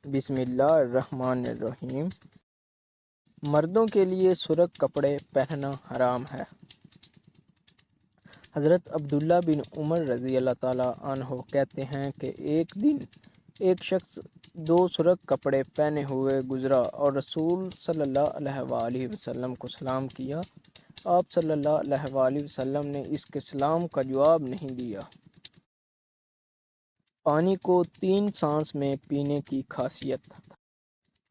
بسم اللہ الرحمن الرحیم۔ مردوں کے لیے سرخ کپڑے پہننا حرام ہے۔ حضرت عبداللہ بن عمر رضی اللہ تعالیٰ عنہ کہتے ہیں کہ ایک دن ایک شخص 2 سرخ کپڑے پہنے ہوئے گزرا اور رسول صلی اللہ علیہ وآلہ وسلم کو سلام کیا۔ آپ صلی اللہ علیہ وآلہ وسلم نے اس کے سلام کا جواب نہیں دیا۔ پانی کو 3 سانس میں پینے کی خاصیت۔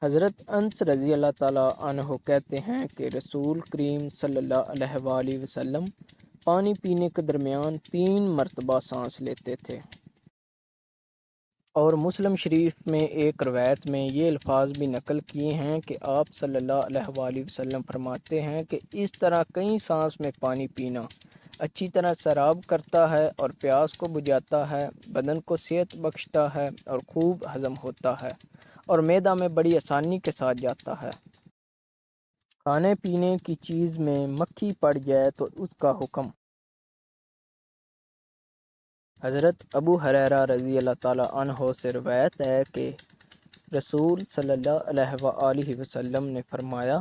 حضرت انس رضی اللہ تعالیٰ عنہ کہتے ہیں کہ رسول کریم صلی اللہ علیہ وآلہ وسلم پانی پینے کے درمیان 3 مرتبہ سانس لیتے تھے۔ اور مسلم شریف میں ایک روایت میں یہ الفاظ بھی نقل کیے ہیں کہ آپ صلی اللہ علیہ وآلہ وسلم فرماتے ہیں کہ اس طرح کئی سانس میں پانی پینا اچھی طرح سیراب کرتا ہے اور پیاس کو بجھاتا ہے، بدن کو صحت بخشتا ہے اور خوب ہضم ہوتا ہے اور معدہ میں بڑی آسانی کے ساتھ جاتا ہے۔ کھانے پینے کی چیز میں مکھی پڑ جائے تو اس کا حکم۔ حضرت ابو ہریرہ رضی اللہ تعالیٰ عنہ سے روایت ہے کہ رسول صلی اللہ علیہ وآلہ وسلم نے فرمایا،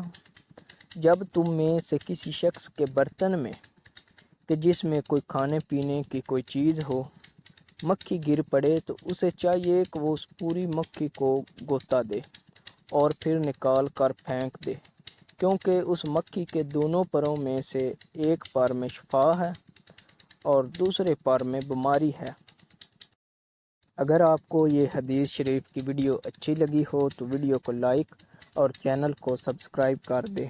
جب تم میں سے کسی شخص کے برتن میں کہ جس میں کوئی کھانے پینے کی کوئی چیز ہو مکھی گر پڑے تو اسے چاہیے کہ وہ اس پوری مکھی کو غوطہ دے اور پھر نکال کر پھینک دے، کیونکہ اس مکھی کے دونوں پروں میں سے ایک پر میں شفا ہے اور دوسرے پر میں بیماری ہے۔ اگر آپ کو یہ حدیث شریف کی ویڈیو اچھی لگی ہو تو ویڈیو کو لائک اور چینل کو سبسکرائب کر دیں۔